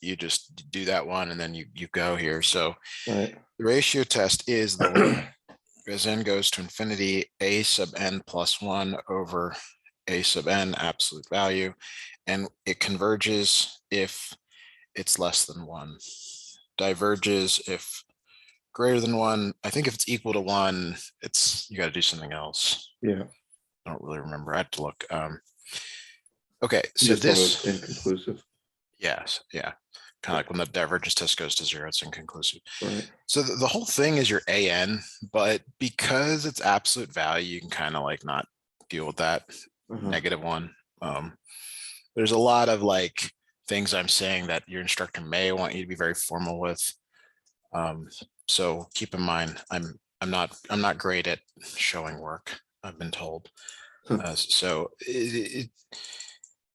you just do that one and then you go here. So Right. the ratio test is the limit as n goes to infinity, a sub n plus 1 over a sub n absolute value, and it converges if it's less than 1, diverges if greater than 1. I think if it's equal to 1, it's you got to do something else. Yeah. I don't really remember. I had to look. Okay, so Just so it's this, inconclusive. yes, yeah, kind of like when the divergence test goes to 0, it's inconclusive. Right. So the whole thing is your an, but because it's absolute value, you can kind of like not deal with that -1. There's a lot of like things I'm saying that your instructor may want you to be very formal with. So keep in mind, I'm not great at showing work, I've been told. So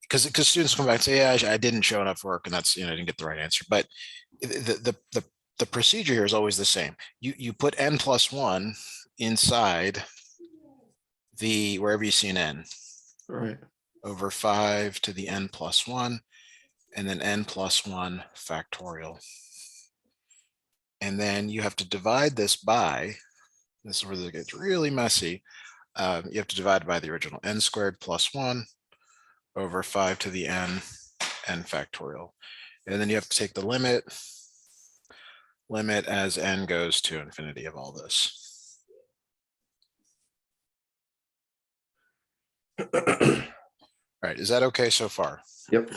because students come back and say, yeah, I didn't show enough work, and that's, I didn't get the right answer. But the procedure here is always the same. You put n plus 1 inside the wherever you see an n, Right. over 5 to the n plus 1, and then n plus 1 factorial. And then you have to divide this by, this is where it gets really messy. You have to divide by the original n squared plus 1 over 5 to the n factorial. And then you have to take the limit as n goes to infinity of all this. All right, is that okay so far? Yep.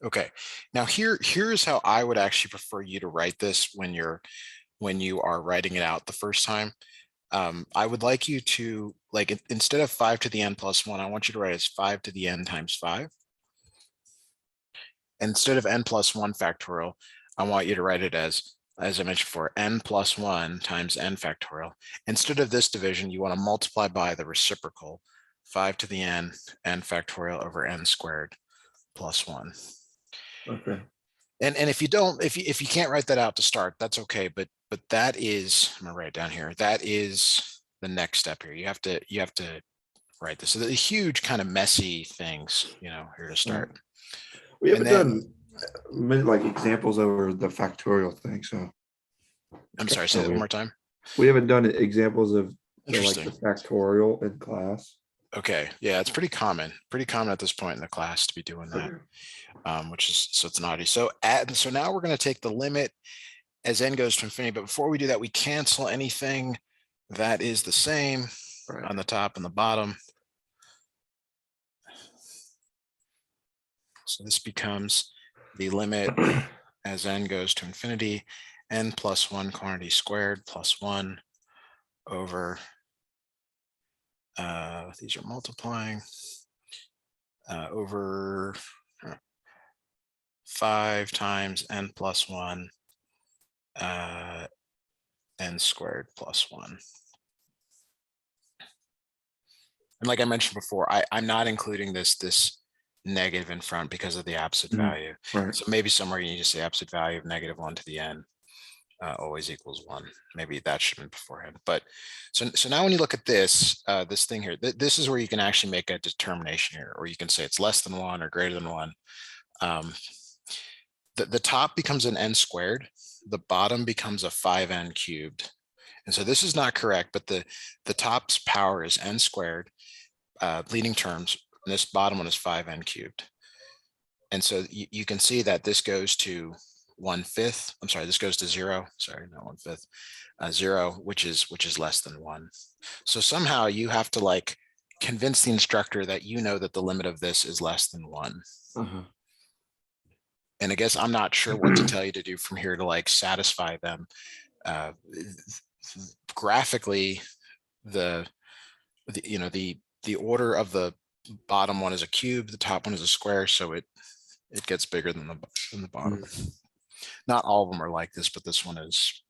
Okay, now here's how I would actually prefer you to write this when you are writing it out the first time. I would like you to, like, instead of 5 to the n plus 1, I want you to write as 5 to the n times 5. Instead of n plus 1 factorial, I want you to write it as I mentioned before, n plus 1 times n factorial. Instead of this division, you want to multiply by the reciprocal, 5 to the n factorial over n squared plus 1. Okay. And if you don't, if you can't write that out to start, that's okay. But that is, I'm gonna write it down here. That is the next step here. You have to write this. So the huge kind of messy things, here to start. We haven't done like examples over the factorial thing, so I'm sorry, say that one more time. we haven't done examples of like Interesting. the factorial in class. Okay, yeah, it's pretty common at this point in the class to be doing that, which is, so it's naughty. So now we're going to take the limit as n goes to infinity, but before we do that, we cancel anything that is the same on the top and the bottom. So this becomes the limit as n goes to infinity, n plus 1 quantity squared plus 1 over, these are multiplying, over 5 times n plus 1, n squared plus 1. And like I mentioned before, I'm not including this negative in front because of the absolute value. Right. So maybe somewhere you need to say absolute value of -1 to the n always equals 1. Maybe that should have been beforehand. But so now when you look at this, this thing here, this is where you can actually make a determination here, or you can say it's less than 1 or greater than 1. The top becomes an n squared, the bottom becomes a 5n cubed. And so this is not correct, but the top's power is n squared, leading terms, and this bottom one is 5n cubed. And so you can see that this goes to 1/5. I'm sorry, this goes to 0. Sorry, not 1/5. 0, which is less than 1. So somehow you have to like convince the instructor that that the limit of this is less than 1. And I guess I'm not sure what to tell you to do from here to like satisfy them. Graphically, the order of the bottom one is a cube, the top one is a square, so it gets bigger than the bottom. Not all of them are like this, but this one is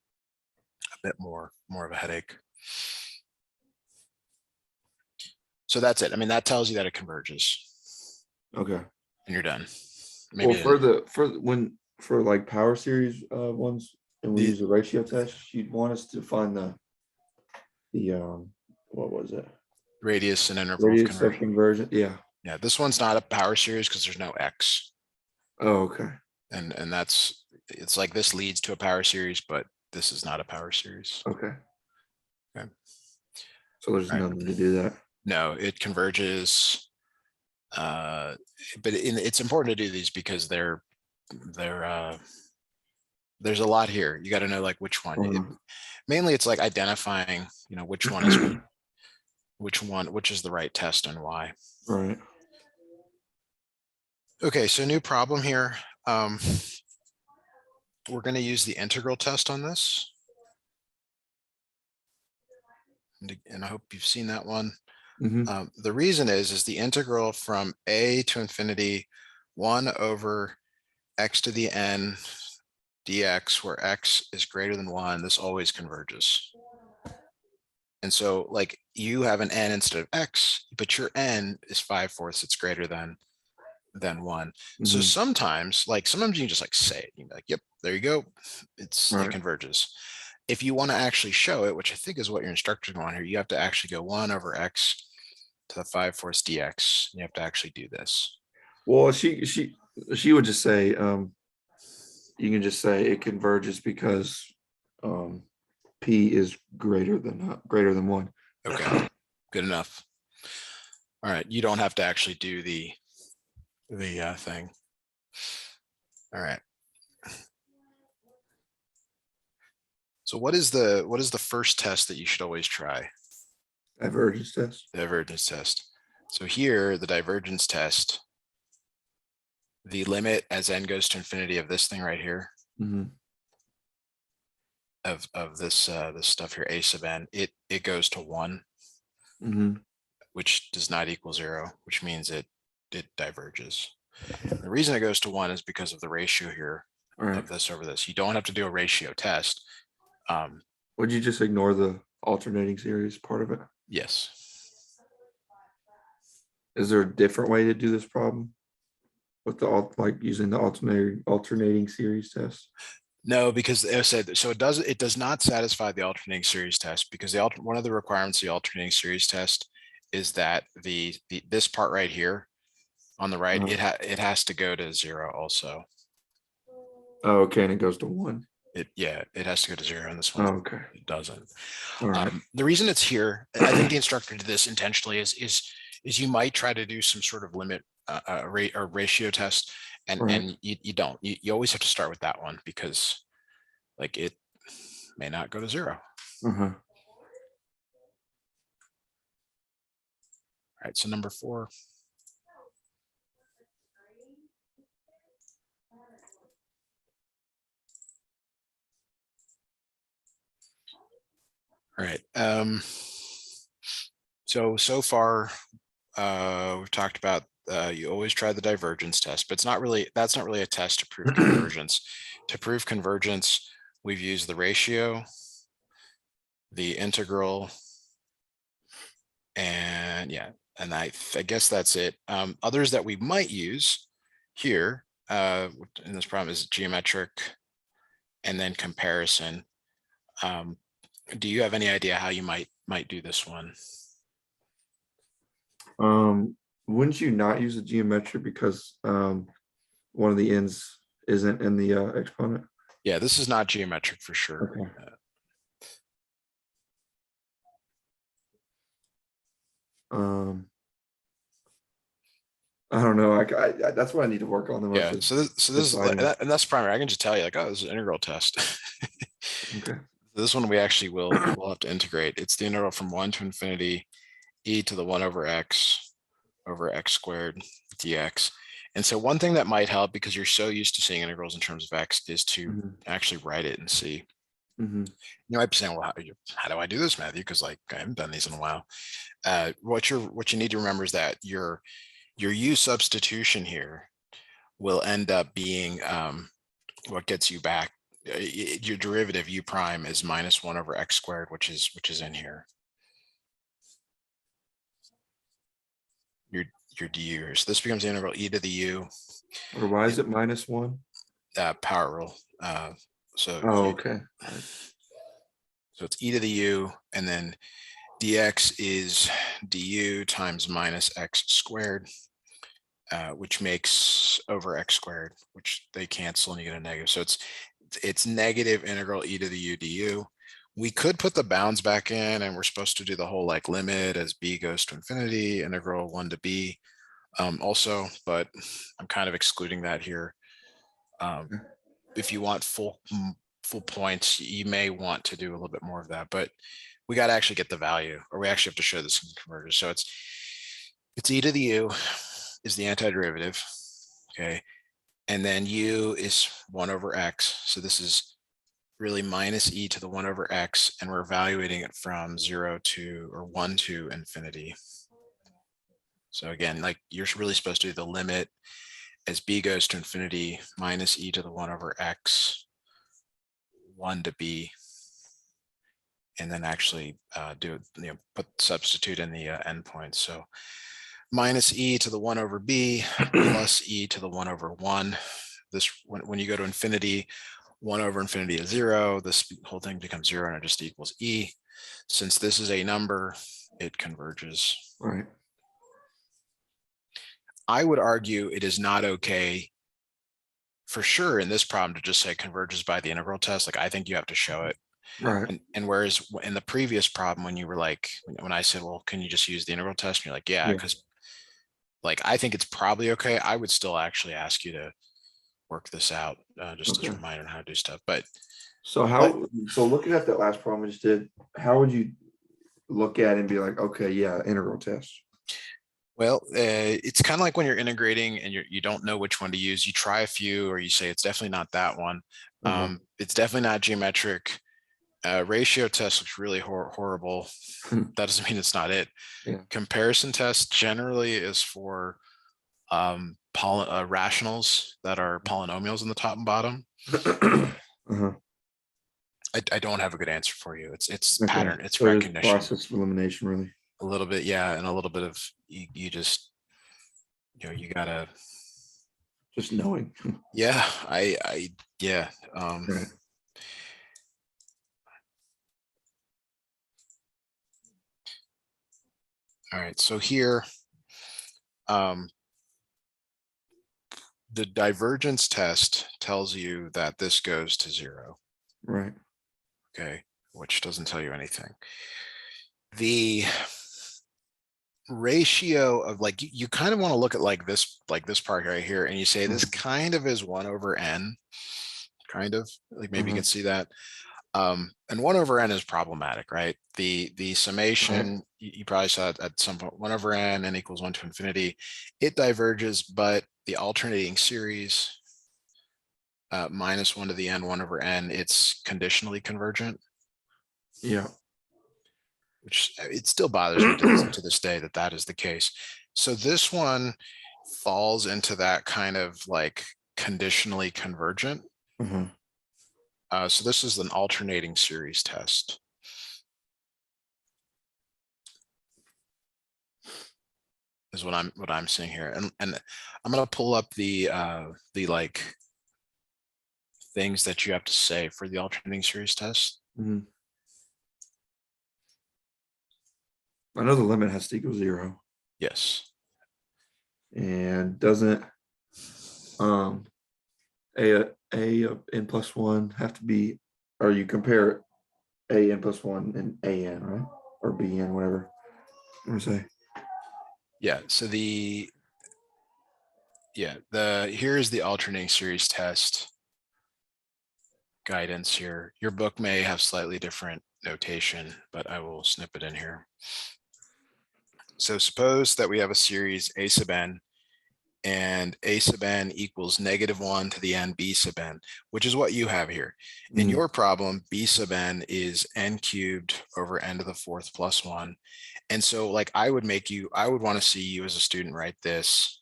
a bit more of a headache. So that's it. I mean, that tells you that it converges. Okay. And you're done. Maybe well, for like power series ones, and we use the ratio test, you'd want us to find the what was it? Radius and interval of conversion. Yeah. Yeah. This one's not a power series because there's no x. Oh, okay. And that's, it's like this leads to a power series, but this is not a power series. Okay. Okay. So there's All right. nothing to do that. No, it converges. But it's important to do these because they're there's a lot here. You got to know like which one. Mainly it's like identifying, you know, which one is which is the right test and why. Right. Okay, so new problem here. We're going to use the integral test on this. And I hope you've seen that one. The reason is the integral from a to infinity 1 over x to the n dx, where x is greater than 1, this always converges. And so like you have an n instead of x, but your n is 5/4, it's greater than 1. So sometimes you can just like say it, you can be like, yep, there you go, it converges. If you want to actually show it, which I think is what your instructor's going here, you have to actually go 1 over x to the 5/4 dx. You have to actually do this. Well, she would just say, you can just say it converges because p is greater than 1. Okay, good enough. All right, you don't have to actually do the thing. All right. So what is the first test that you should always try? Divergence test. Divergence test. So here, the divergence test, the limit as n goes to infinity of this thing right here, of this this stuff here, a sub n, it goes to 1, which does not equal 0, which means it diverges. The reason it goes to 1 is because of the ratio here of this over this. You don't have to do a ratio test. Would you just ignore the alternating series part of it? Yes. Is there a different way to do this problem with the like using the alternating series test? No, because as I said, so it does not satisfy the alternating series test, because one of the requirements of the alternating series test is that this part right here on the right, it has to go to 0 also. Oh, okay, and it goes to 1. It has to go to 0 in this one. Oh, okay. It doesn't. Right. The reason it's here, I think the instructor did this intentionally, is you might try to do some sort of limit or ratio test, and you don't. You always have to start with that one, because like it may not go to 0. All right, so number 4. All right. So far, we've talked about you always try the divergence test, but that's not really a test to prove convergence. To prove convergence, we've used the ratio, the integral, and and I guess that's it. Others that we might use here in this problem is geometric, and then comparison. Do you have any idea how you might do this one? Wouldn't you not use the geometric because one of the ends isn't in the exponent? Yeah, this is not geometric for sure. Okay. I don't know. I that's what I need to work on the most. Yeah. So this is and that's primary. I can just tell you like, oh, this is an integral test. Okay. This one we actually will have to integrate. It's the integral from 1 to infinity e to the 1 over x squared dx. And so one thing that might help, because you're so used to seeing integrals in terms of x, is to actually write it and see. You might be saying, well, how do I do this, Matthew? Because like I haven't done these in a while. What you need to remember is that your u substitution here will end up being what gets you back. Your derivative u prime is minus 1 over x squared, which is in here. Your du. So this becomes the integral e to the u. Or why is it minus 1? Power rule. Okay. So it's e to the u, and then dx is du times minus x squared. which makes over x squared, which they cancel and you get a negative. So it's negative integral e to the u du. We could put the bounds back in, and we're supposed to do the whole like limit as b goes to infinity, integral 1 to b also, but I'm kind of excluding that here. If you want full points, you may want to do a little bit more of that, but we got to actually get the value, or we actually have to show this in convergence. So it's e to the u is the antiderivative, okay, and then u is 1 over x. So this is really minus e to the 1 over x, and we're evaluating it from 0 to, or 1 to infinity. So again, like you're really supposed to do the limit as b goes to infinity minus e to the 1 over x, 1 to b, and then actually substitute in the endpoints. So minus e to the 1 over b plus e to the 1 over 1. This, when you go to infinity, 1 over infinity is 0. This whole thing becomes 0, and it just equals e. Since this is a number, it converges. Right. I would argue it is not okay for sure in this problem to just say converges by the integral test. Like, I think you have to show it. Right. And whereas in the previous problem, when you were like, when I said, well, can you just use the integral test? And you're like, yeah, because like, I think it's probably okay. I would still actually ask you to work this out, just as a reminder on how to do stuff. But so looking at that last problem we just did, how would you look at it and be like, okay, yeah, integral test? Well, it's kind of like when you're integrating and you don't know which one to use. You try a few, or you say it's definitely not that one. It's definitely not geometric. Ratio test looks really horrible. That doesn't mean it's not it. Yeah. Comparison test generally is for rationals that are polynomials in the top and bottom. I don't have a good answer for you. It's pattern, it's so recognition. Process of elimination, really. A little bit, yeah, and a little bit of you just, you gotta just knowing. Yeah, yeah. Right. All right, so here, the divergence test tells you that this goes to 0. Right. Okay, which doesn't tell you anything. The ratio of, like, you kind of want to look at like this part right here, and you say this kind of is 1 over n, kind of like, maybe you can see that. And 1 over n is problematic, right? The summation, you probably saw it at some point, 1 over n equals 1 to infinity. It diverges, but the alternating series, minus 1 to the n, 1 over n, it's conditionally convergent. Yeah. Which it still bothers me to this day that is the case. So this one falls into that kind of like conditionally convergent. So this is an alternating series test. Is what I'm seeing here, and I'm gonna pull up the like things that you have to say for the alternating series test. I know the limit has to equal 0. Yes. And doesn't a of n plus 1 have to be, or you compare a n plus 1 and a n, right? Or b n, whatever you want to say. Yeah, so here's the alternating series test guidance here. Your book may have slightly different notation, but I will snip it in here. So suppose that we have a series a sub n, and a sub n equals -1 to the n b sub n, which is what you have here. In your problem, b sub n is n cubed over n to the 4th plus 1. And so, like, I would want to see you as a student write this,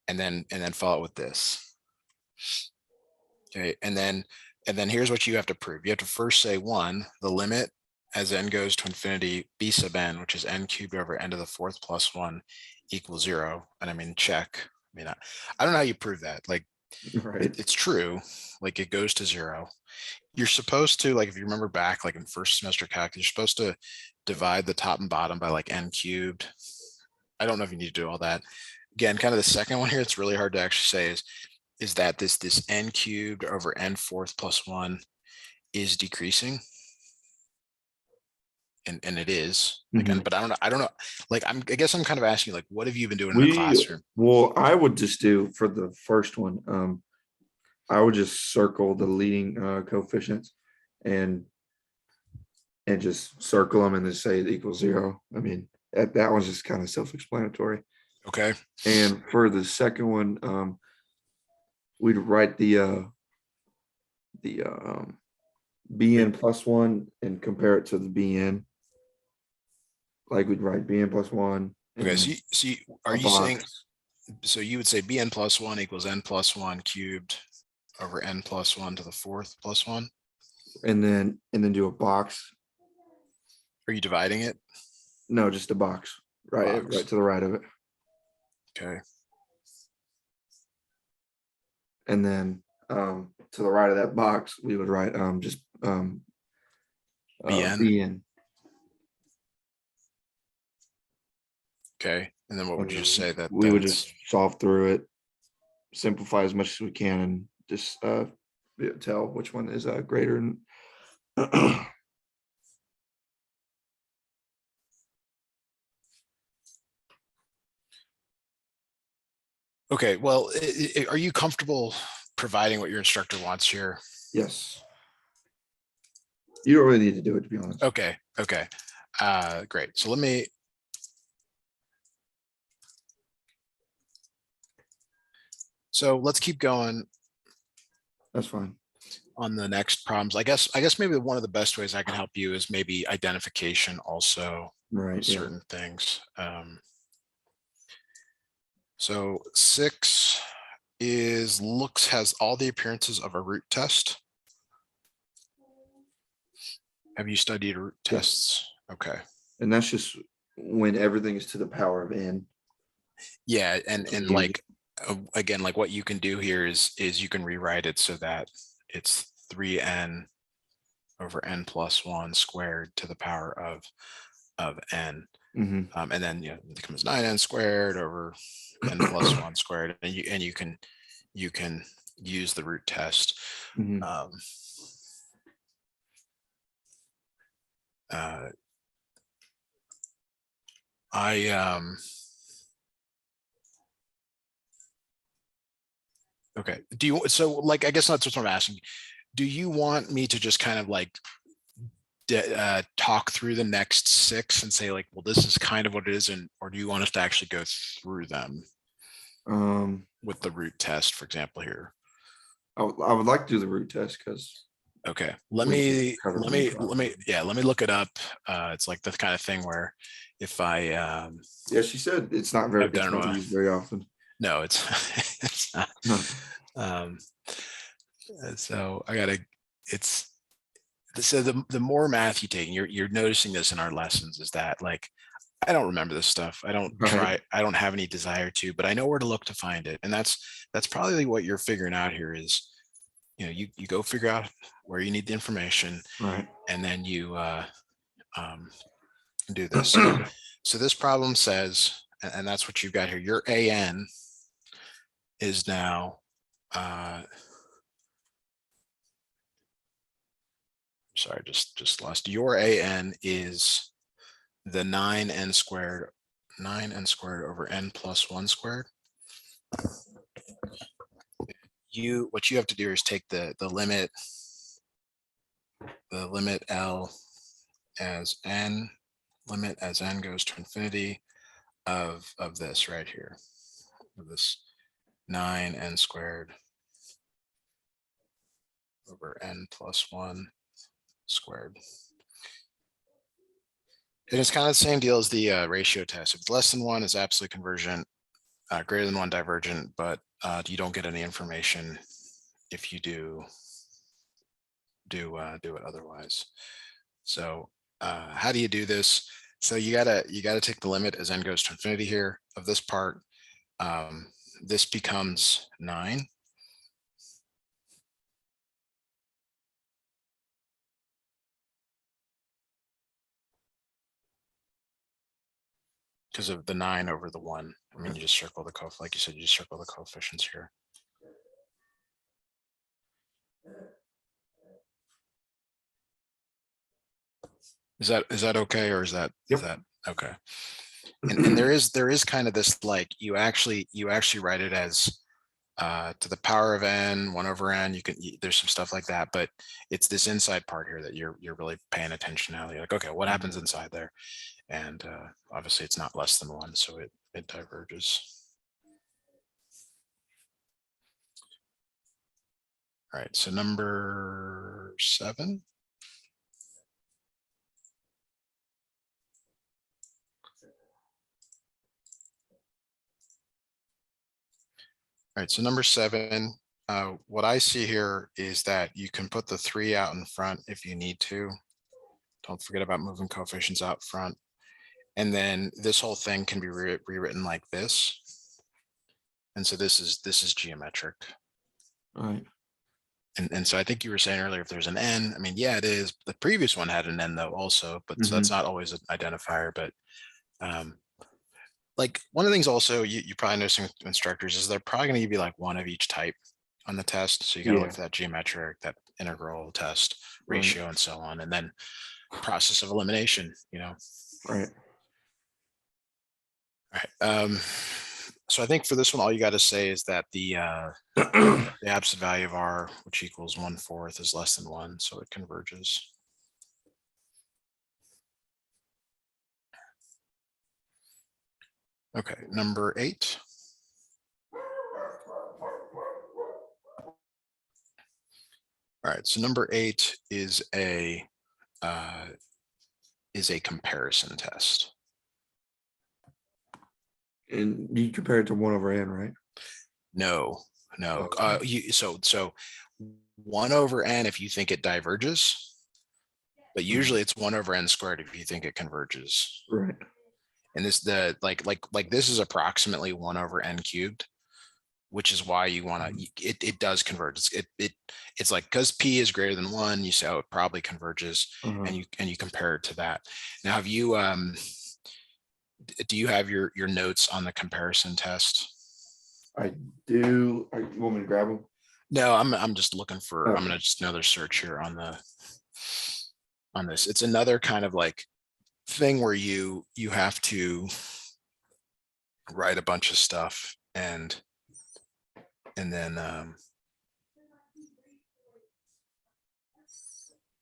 and then follow it with this. Okay, and then here's what you have to prove. You have to first say, 1, the limit as n goes to infinity, b sub n, which is n cubed over n to the 4th plus 1, equals 0. And I mean, check. I mean, I don't know how you prove that. Like, it's true. Like, it goes to 0. You're supposed to, like, if you remember back, like in first semester calc, you're supposed to divide the top and bottom by like n cubed. I don't know if you need to do all that. again, kind of the second one here, it's really hard to actually say is that this n cubed over n fourth plus one is decreasing. And it is again, but I don't know. Like, I guess I'm kind of asking, like, what have you been doing in the classroom? Well, I would just do for the first one, I would just circle the leading coefficients and just circle them and then say it equals 0. I mean, that one's just kind of self-explanatory. Okay. And for the second one, we'd write the bn plus 1 and compare it to the bn. Like we'd write bn plus 1. Okay. So are you saying, box. so you would say bn plus 1 equals n plus 1 cubed over n plus 1 to the fourth plus 1? And then do a box. Are you dividing it? No, just a box. Right, Box. right to the right of it. Okay. And then to the right of that box, we would write just bn. bn. Okay. And then what would you say that we would that's just solve through it, simplify as much as we can, and just tell which one is greater. okay? Well, are you comfortable providing what your instructor wants here? Yes. You don't really need to do it, to be honest. Okay. Okay. Great. So let me. So let's keep going. That's fine. On the next problems, I guess maybe one of the best ways I can help you is maybe identification also Right. of certain things. So 6 has all the appearances of a root test. Have you studied root tests? Okay. And that's just when everything is to the power of n. Yeah, and like again, like what you can do here is you can rewrite it so that it's 3n over n plus 1 squared to the power of n. And then it becomes 9n squared over n plus 1 squared, and you can use the root test. Okay. Do you, so like, I guess that's what I'm asking. Do you want me to just kind of like talk through the next 6 and say like, well, this is kind of what it is, or do you want us to actually go through them with the root test, for example, here? I would like to do the root test because. Okay, let me look it up. It's like the kind of thing where if I yeah, she said it's not used very often. No, it's it's not. So I gotta, it's, so the more math you take, and you're noticing this in our lessons, is that like, I don't remember this stuff. I don't try, I don't have any desire to, but I know where to look to find it. And that's probably what you're figuring out here is, you go figure out where you need the information, right? And then you do this. So this problem says, and that's what you've got here, your AN is now sorry, just lost. Your AN is the 9n squared over n plus 1 squared. What you have to do is take the limit L as n, limit as n goes to infinity of this right here, of this 9n squared over n plus 1 squared. And it's kind of the same deal as the ratio test. If it's less than 1, it's absolutely convergent, greater than 1 divergent, but you don't get any information if you do it otherwise. So how do you do this? So you gotta take the limit as n goes to infinity here of this part. This becomes 9. because of the 9 over the 1. I mean, you just circle the like you said, you just circle the coefficients here. Is that okay, or is that okay? And there is kind of this, like, you actually write it as to the power of n, 1 over n. There's some stuff like that, but it's this inside part here that you're really paying attention to. You're like, okay, what happens inside there? And obviously it's not less than 1, so it diverges. All right, so number 7. All right, so number 7, what I see here is that you can put the 3 out in front if you need to. Don't forget about moving coefficients out front. And then this whole thing can be rewritten like this. And so this is geometric. All right. And so I think you were saying earlier, if there's an n, I mean, yeah, it is. The previous one had an n though also, but so that's not always an identifier. But like, one of the things also you probably notice with instructors is they're probably going to give you like one of each type on the test. So you got to look for that geometric, that integral test, ratio, and so on. And then process of elimination, Right. All right. So I think for this one, all you got to say is that the absolute value of r, which equals 1/4, is less than 1, so it converges. Okay, number 8. All right, so number 8 is a comparison test. And you compare it to 1 over n, right? No. Okay. So 1 over n if you think it diverges, but usually it's 1 over n squared if you think it converges. Right. And this this is approximately 1 over n cubed, which is why you want to, it does converge. It's like, because p is greater than 1, you say, oh, it probably converges, and you compare it to that. Now, have you do you have your notes on the comparison test? I do. You want me to grab them? No, I'm just looking for, I'm gonna just another search here on this. It's another kind of like thing where you have to write a bunch of stuff and then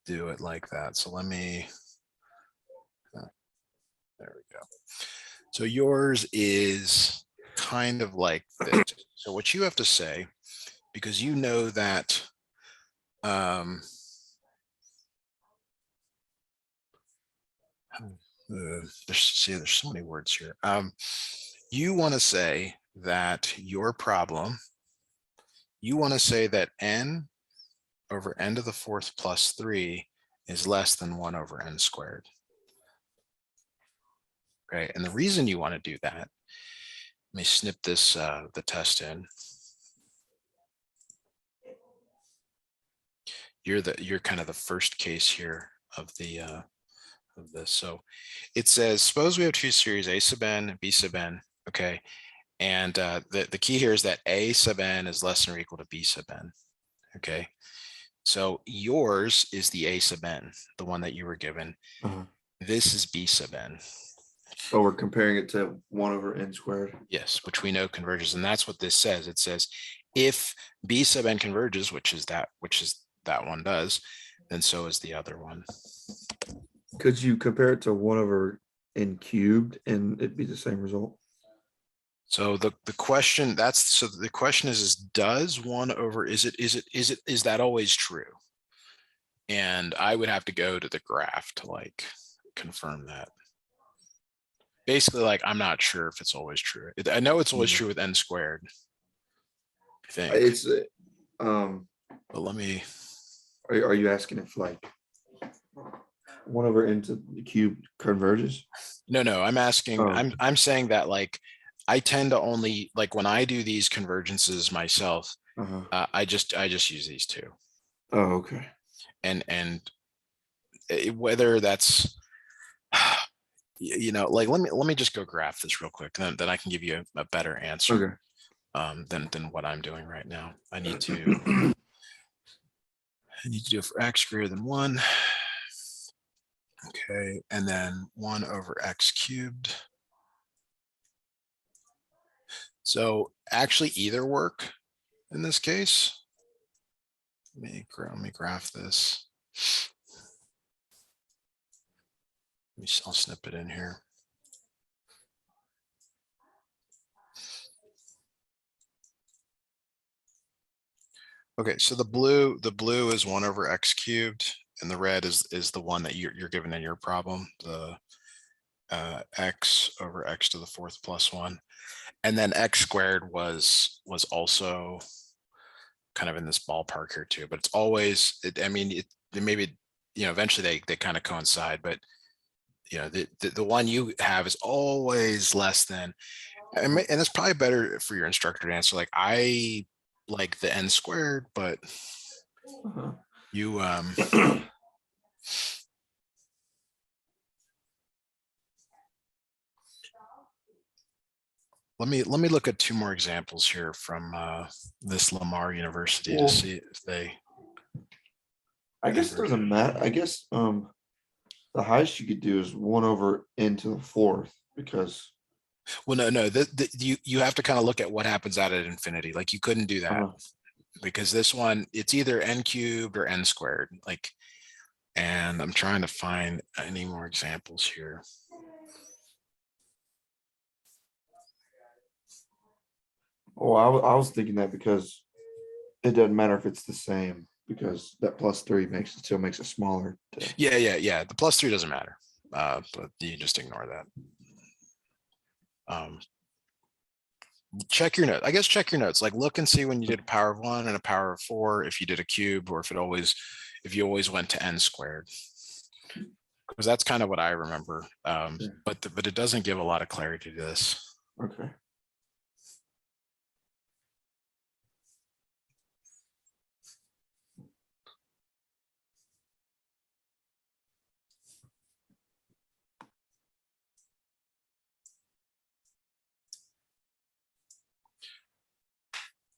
do it like that. So let me, there we go. So yours is kind of like this. So what you have to say, because you know that there's so many words here. You want to say that your problem, you want to say that n over n to the 4th plus 3 is less than 1 over n squared. Okay, and the reason you want to do that, let me snip this the test in. You're kind of the first case here of the of this. So it says, suppose we have two series a sub n and b sub n. Okay, and the key here is that a sub n is less than or equal to b sub n. Okay, so yours is the a sub n, the one that you were given. This is b sub n. Oh, we're comparing it to 1 over n squared. Yes, which we know converges, and that's what this says. It says if b sub n converges, which is that one does, then so is the other one. Could you compare it to 1 over n cubed and it'd be the same result? So the question the question is does 1 over, is that always true? And I would have to go to the graph to like confirm that. Basically, like, I'm not sure if it's always true. I know it's always true with n squared, I think. It's but let me, are you asking if like 1 over n to the cube converges? no, I'm asking, I'm saying that, like, I tend to only, like, when I do these convergences myself, I just use these two. Oh, okay. And whether that's, you know, like let me just go graph this real quick, then I can give you a better answer than what I'm doing right now. I need to do it for x greater than 1. Okay, and then 1 over x cubed. So actually either work in this case. Let me graph this. I'll snip it in here. Okay, so the blue is 1 over x cubed, and the red is the one that you're given in your problem, the x over x to the 4th plus 1, and then x squared was also kind of in this ballpark here too. But it's always, I mean, it maybe, you know, eventually they kind of coincide, but you know, the one you have is always less than, and it's probably better for your instructor to answer like, I like the n squared, but you let me look at 2 more examples here from this Lamar University to see if they. I guess it doesn't matter. I guess the highest you could do is 1 over n to the 4th, because Well, no, you have to kind of look at what happens out at infinity. Like you couldn't do that because this one, it's either n cubed or n squared. Like, and I'm trying to find any more examples here. Oh, I was thinking that because it doesn't matter if it's the same, because that +3 still makes it smaller. Yeah. The +3 doesn't matter, but you just ignore that. Check your note. I guess check your notes. Like look and see when you did a power of 1 and a power of 4, if you did a cube, or if you always went to n squared. Because that's kind of what I remember. But it doesn't give a lot of clarity to this. Okay.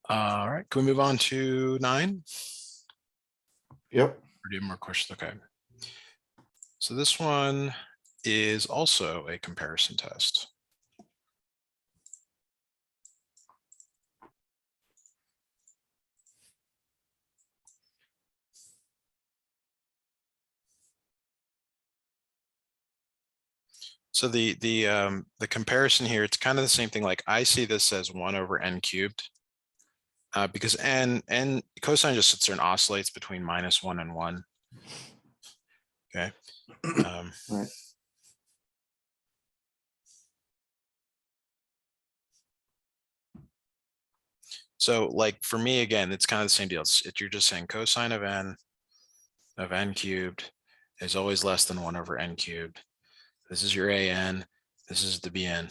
All right, can we move on to 9? Yep. Or do you have more questions? Okay. So this one is also a comparison test. So the comparison here, it's kind of the same thing. Like I see this as 1 over n cubed, because n cosine just sits there and oscillates between -1 and 1. Okay. Right. So like for me, again, it's kind of the same deal. You're just saying cosine of n cubed is always less than 1 over n cubed. This is your an, this is the bn,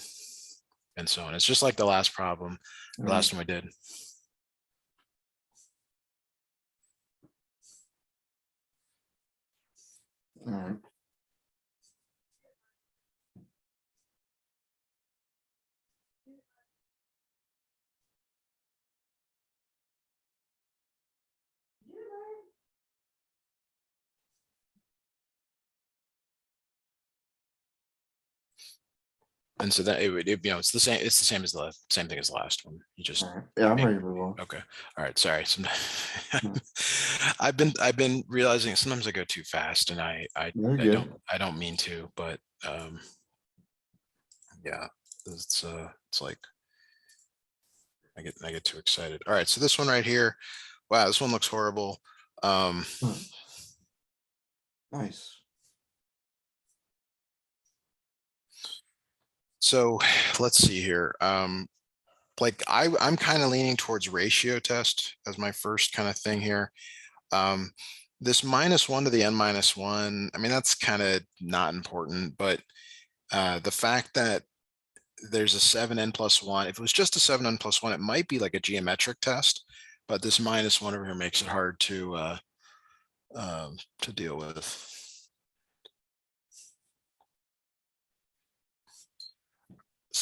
and so on. It's just like the last problem, the last one we did. All right. And so that it would, you know, it's the same as the same thing as the last one. You just, Yeah, I'm ready to move on. okay. All right. Sorry. I've been realizing sometimes I go too fast, and I don't mean to, but yeah, it's like I get too excited. All right. So this one right here, wow, this one looks horrible. Nice. So let's see here. Like I'm kind of leaning towards ratio test as my first kind of thing here. This -1 to the n-1, I mean, that's kind of not important, but the fact that there's a 7n+1, if it was just a 7n+1, it might be like a geometric test, but this -1 over here makes it hard to deal with.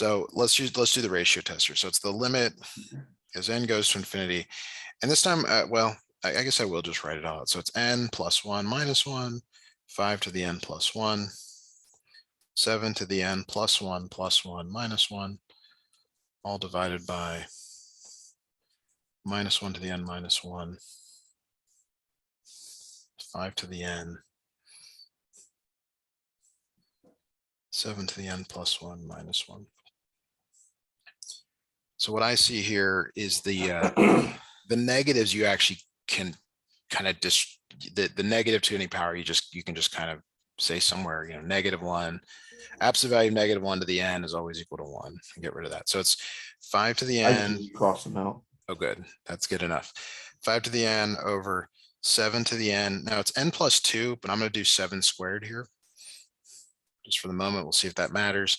So let's do the ratio tester. So it's the limit as n goes to infinity. And this time, well, I guess I will just write it out. So it's n plus 1 minus 1, 5 to the n plus 1, 7 to the n plus 1 minus 1, all divided by minus 1 to the n minus 1, 5 to the n, 7 to the n plus 1 minus 1. So what I see here is the negatives you actually can kind of the negative to any power you can just kind of say somewhere, you know, -1, absolute value of -1 to the n is always equal to 1, and get rid of that. So it's 5 to the I n. just cross them out. Oh, good. That's good enough. 5 to the n over 7 to the n. Now it's n plus 2, but I'm going to do 7 squared here. Just for the moment, we'll see if that matters.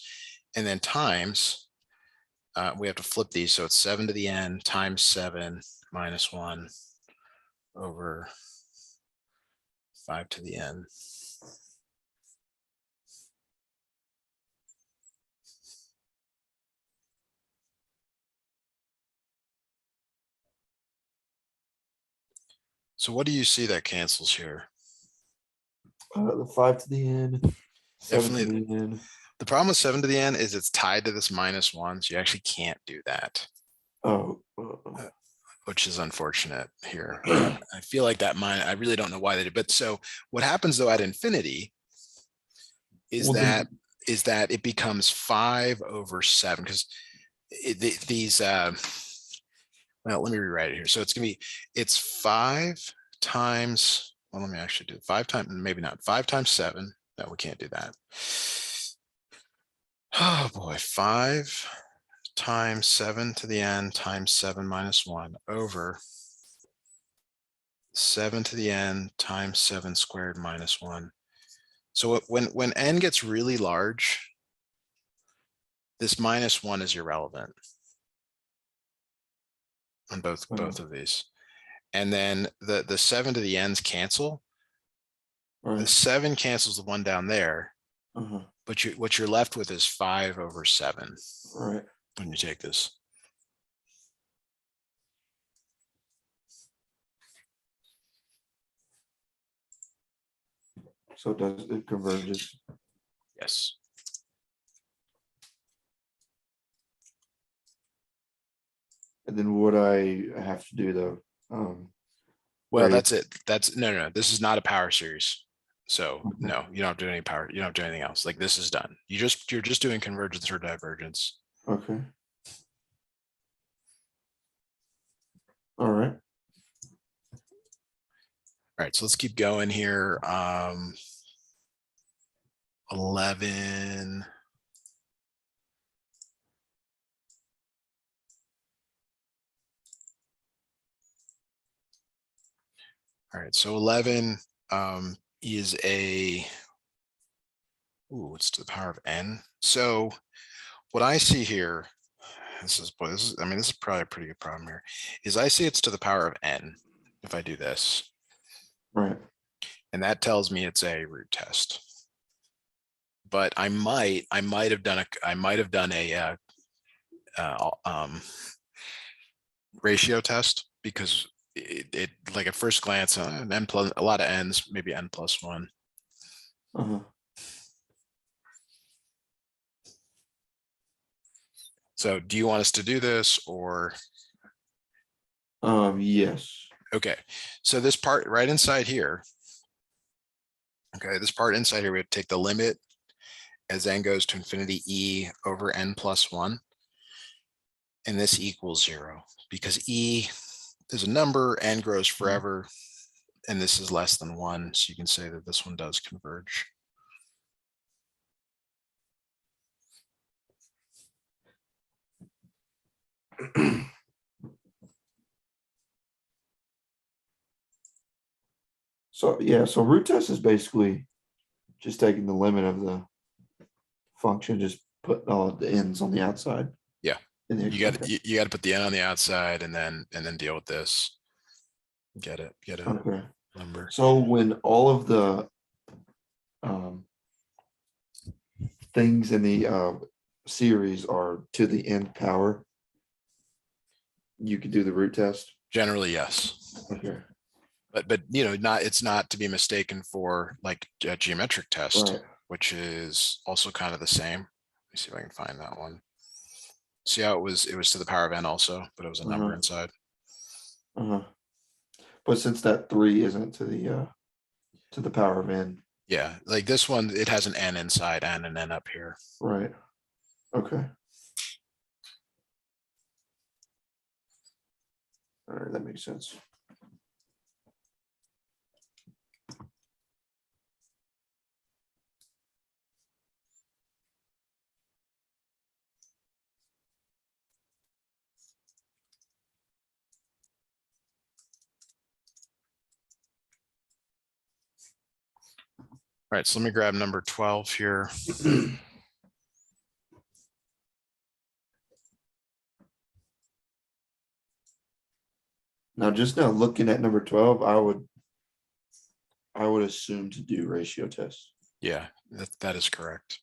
And then times, we have to flip these. So it's 7 to the n times 7 minus 1 over 5 to the n. So what do you see that cancels here? The 5 to the n, 7 to Definitely. the n. The problem with 7 to the n is it's tied to this -1, so you actually can't do that. Oh, Which is unfortunate here. I feel like that I really don't know why they did, but so what happens though at infinity is well, that it becomes 5 over 7 because these well, let me rewrite it here. So it's 5 times, well, let me actually do 5 times, maybe not 5 times 7. No, we can't do that. Oh boy, 5 times 7 to the n times 7 minus 1 over 7 to the n times 7 squared minus 1. So when n gets really large, this -1 is irrelevant on both of these. And then the 7 to the n's cancel. The right. 7 cancels the 1 down there, but what you're left with is 5 over 7 Right. when you take this. So does it converges? Yes. And then what I have to do though, Well, right. that's it. That's no. This is not a power series. So no, you don't have to do any power. You don't have to do anything else. Like this is done. You're just doing convergence or divergence. Okay. All right. All right, so let's keep going here. 11. All right, so 11 is a, ooh, it's to the power of n. So what I see here, this is, I mean, this is probably a pretty good problem here, is I see it's to the power of n if I do this. Right. And that tells me it's a root test. But I might have done a ratio test because it like at first glance, n plus a lot of n's, maybe n plus 1. So do you want us to do this or? Yes. Okay, so this part right inside here. Okay, this part inside here, we have to take the limit as n goes to infinity e over n plus 1. And this equals 0 because e is a number, n grows forever, and this is less than 1. So you can say that this one does converge. So yeah, so root test is basically just taking the limit of the function, just putting all the ends on the outside. Yeah, you got to put the n on the outside and then deal with this. Get it? Okay. Number. So when all of the things in the series are to the nth power, you could do the root test. Generally, yes. Okay. But you know, it's not to be mistaken for like a geometric test, Right. which is also kind of the same. Let me see if I can find that one. See how it was to the power of n also, but it was a number inside. But since that 3 isn't to the power of n. Yeah, like this one, it has an n inside and an n up here. Right. Okay. All right, that makes sense. All right, so let me grab number 12 here. Now, just now looking at number 12, I would assume to do ratio tests. Yeah, that is correct.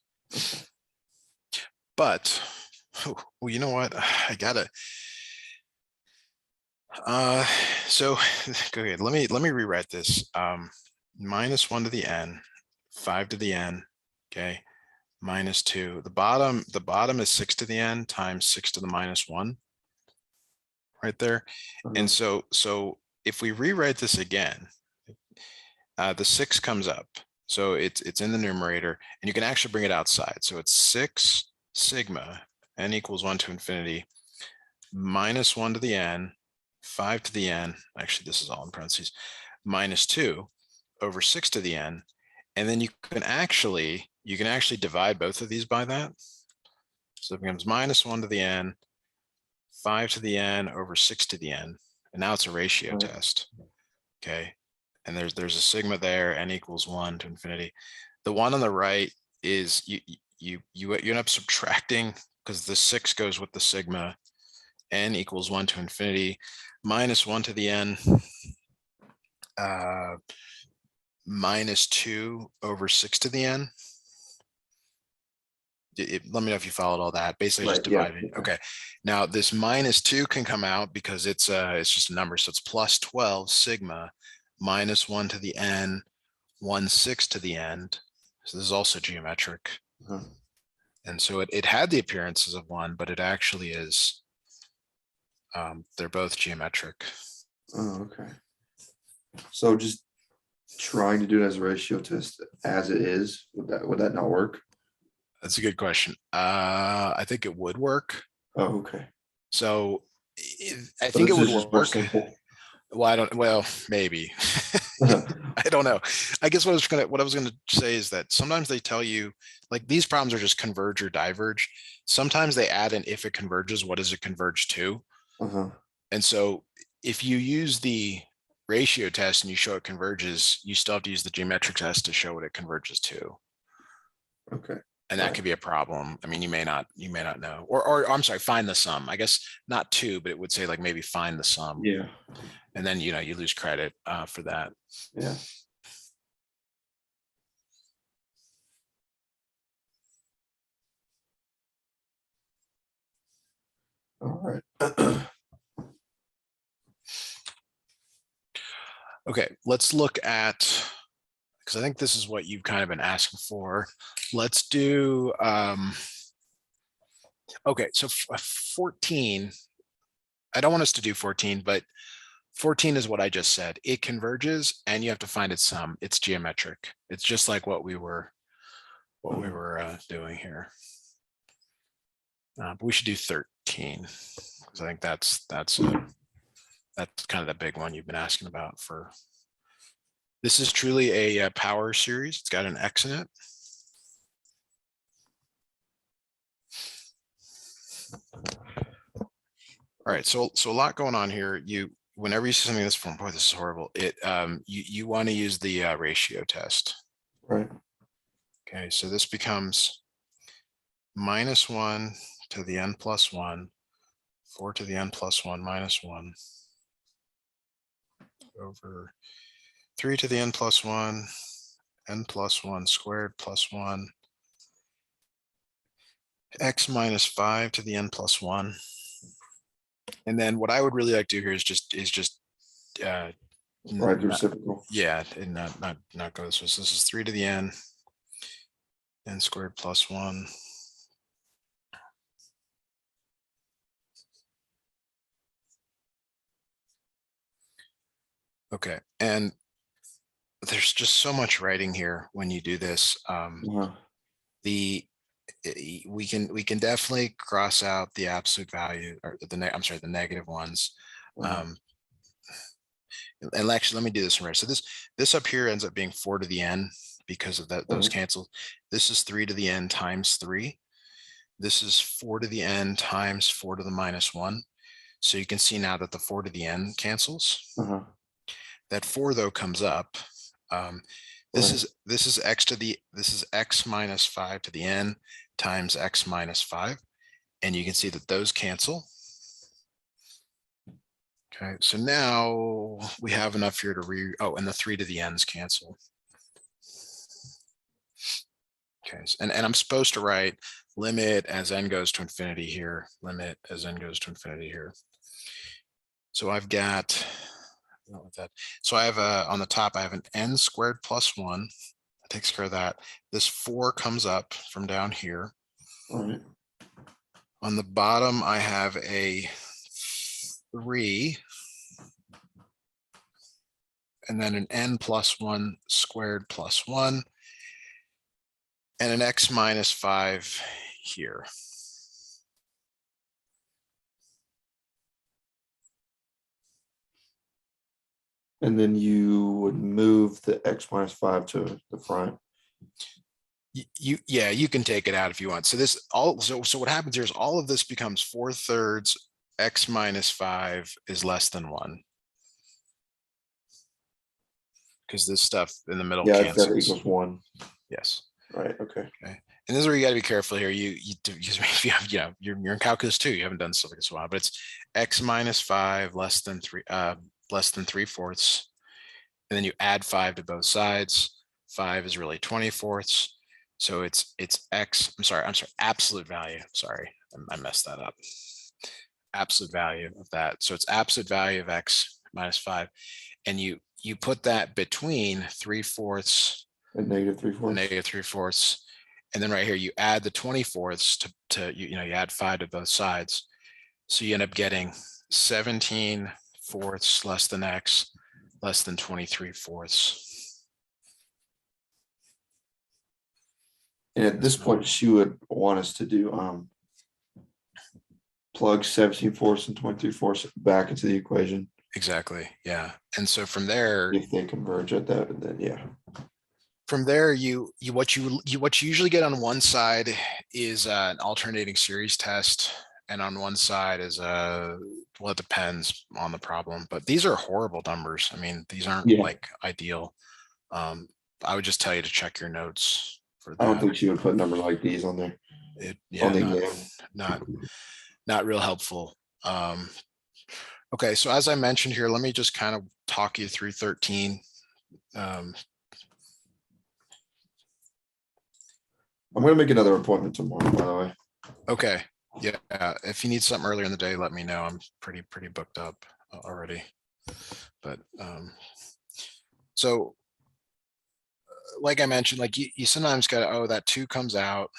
But, well, you know what? I gotta. So okay, let me rewrite this. Minus 1 to the n, 5 to the n, okay, minus 2. The bottom is 6 to the n times 6 to the minus 1 right there. And so if we rewrite this again, the 6 comes up. So it's in the numerator, and you can actually bring it outside. So it's 6 sigma n equals 1 to infinity minus 1 to the n, 5 to the n, actually this is all in parentheses, minus 2 over 6 to the n. And then you can actually divide both of these by that. So it becomes minus 1 to the n, 5 to the n over 6 to the n. And now it's a ratio test. Okay. And there's a sigma there, n equals 1 to infinity. The one on the right is you end up subtracting, because the 6 goes with the sigma, n equals 1 to infinity, minus 1 to the n, minus 2 over 6 to the n. Let me know if you followed all that. Basically, just dividing. Yeah. Okay. Now this minus 2 can come out because it's just a number. So it's plus 12 sigma minus 1 to the n, 1/6 to the n. So this is also geometric. And so it had the appearances of 1, but it actually is. They're both geometric. Oh, okay. So just trying to do it as a ratio test as it is, would that not work? That's a good question. I think it would work. Oh, okay. So I think it would work. Well, maybe. I don't know. I guess what I was gonna say is that sometimes they tell you, like, these problems are just converge or diverge. Sometimes they add an if it converges, what does it converge to? And so if you use the ratio test and you show it converges, you still have to use the geometric test to show what it converges to. Okay. And that could be a problem. I mean, you may not know, or I'm sorry, find the sum. I guess not 2, but it would say like maybe find the sum. Yeah. And then, you know, you lose credit for that. Yeah. All right. Okay, let's look at, because I think this is what you've kind of been asking for. Let's do, okay, so 14, I don't want us to do 14, but 14 is what I just said. It converges and you have to find its sum. It's geometric. It's just like what we were doing here. But we should do 13, because I think that's kind of the big one you've been asking about for. This is truly a power series. It's got an X in it. All right, so a lot going on here. Whenever you see something in this form, boy, this is horrible. You want to use the ratio test. Right. Okay, so this becomes minus 1 to the n plus 1, 4 to the n plus 1 minus 1 over 3 to the n plus 1, n plus 1 squared plus 1 x minus 5 to the n plus 1. And then what I would really like to do here is just Right, the reciprocal. yeah, and not go this way. So this is 3 to the n squared plus 1. Okay, and there's just so much writing here when you do this. We can definitely cross out the absolute value, or the negative ones. And actually, let me do this right. So this up here ends up being 4 to the n because of those cancels. This is 3 to the n times 3. This is 4 to the n times 4 to the minus 1. So you can see now that the 4 to the n cancels. That 4 though comes up. This is x minus 5 to the n times x minus 5, and you can see that those cancel. Okay, so now we have enough here to and the 3 to the n's cancel. Okay, and I'm supposed to write limit as n goes to infinity here, limit as n goes to infinity here. So I've got, so I have on the top, I have an n squared plus 1. That takes care of that. This 4 comes up from down here. On the bottom, I have a 3. And then an n plus 1 squared plus 1. And an x minus 5 here. And then you would move the x minus 5 to the front. You can take it out if you want. So so what happens here is all of this becomes 4/3 x minus 5 is less than 1. Because this stuff in the middle cancels. That equals 1. Yes. Right. Okay. And this is where you got to be careful here. Because if you have, you're in calculus too. You haven't done stuff like this a while, but it's x minus 5 less than 3/4. And then you add 5 to both sides. 5 is really 20/4. So it's x. I'm sorry. Absolute value. Sorry, I messed that up. Absolute value of that. So it's absolute value of x minus 5, and you put that between 3/4 and -3/4. -3/4, and then right here you add the 20/4 to you add 5 to both sides, so you end up getting 17/4 less than x less than 23/4. And at this point, she would want us to do plug 17/4 and 23/4 back into the equation. Exactly. Yeah. And so from there, if they converge at that, and then from there, what you usually get on one side is an alternating series test, and on one side is well, it depends on the problem, but these are horrible numbers. I mean, these aren't like ideal. I would just tell you to check your notes for that. I don't think she would put a number like these on there. Not real helpful. Okay, so as I mentioned here, let me just kind of talk you through 13. I'm going to make another appointment tomorrow, by the way. Okay. Yeah. If you need something earlier in the day, let me know. I'm pretty booked up already. But so like I mentioned, like you sometimes got that 2 comes out.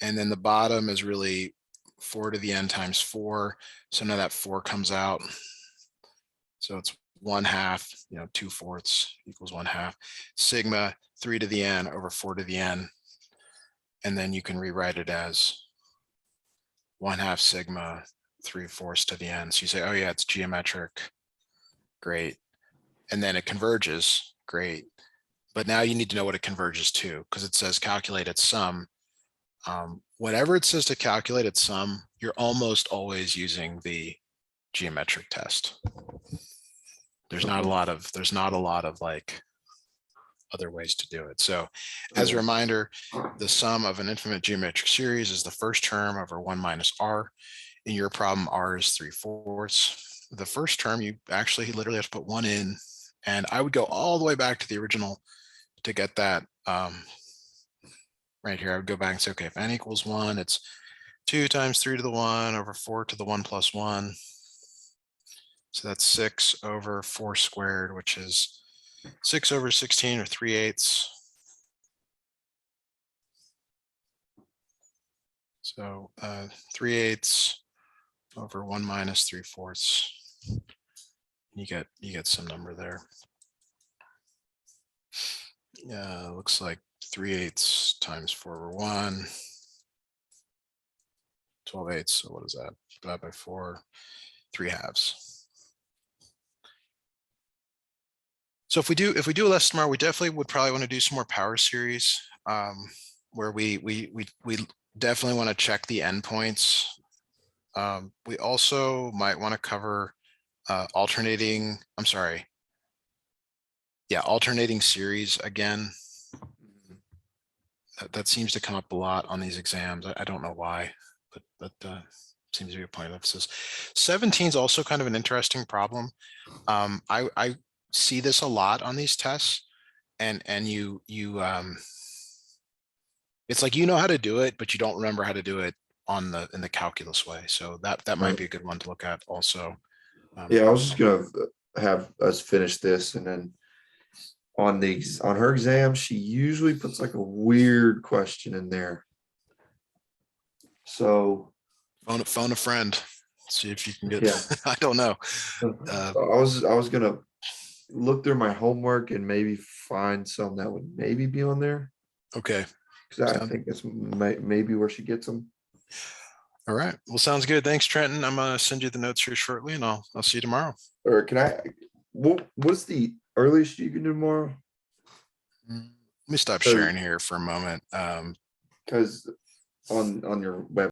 And then the bottom is really 4 to the n times 4. So now that 4 comes out. So it's 1/2, 2/4 equals 1/2. Sigma 3 to the n over 4 to the n. And then you can rewrite it as 1/2 sigma 3/4 to the n. So you say, oh yeah, it's geometric. Great. And then it converges. Great. But now you need to know what it converges to, because it says calculate its sum. Whenever it says to calculate its sum, you're almost always using the geometric test. There's not a lot of like other ways to do it. So as a reminder, the sum of an infinite geometric series is the first term over 1 minus r. In your problem, r is 3/4. The first term, you actually literally have to put 1 in, and I would go all the way back to the original to get that right here, I would go back and say, okay, if n equals 1, it's 2 times 3 to the 1 over 4 to the 1 plus 1. So that's 6 over 4 squared, which is 6 over 16 or 3/8. So 3/8 over 1 minus 3/4. You get some number there. Yeah, looks like 3/8 times 4 over 1. 12/8. So what is that? Divide by 4, 3/2. So if we do a lesson tomorrow, we definitely would probably want to do some more power series, where we definitely want to check the endpoints. We also might want to cover alternating. I'm sorry. Yeah, alternating series again. That seems to come up a lot on these exams. I don't know why, but seems to be a point of emphasis. 17 is also kind of an interesting problem. I see this a lot on these tests, and it's like, you know how to do it, but you don't remember how to do it in the calculus way. So that might be a good one to look at also. Yeah, I was just gonna have us finish this, and then on her exam, she usually puts like a weird question in there. So phone a friend, see if you can get. Yeah. I don't know. I was gonna look through my homework and maybe find some that would maybe be on there, Okay. because I think that's maybe where she gets them. All right. Well, sounds good. Thanks, Trenton. I'm gonna send you the notes here shortly, and I'll see you tomorrow. Or can I? What's the earliest you can do tomorrow? Let me stop sharing here for a moment. Because on your web.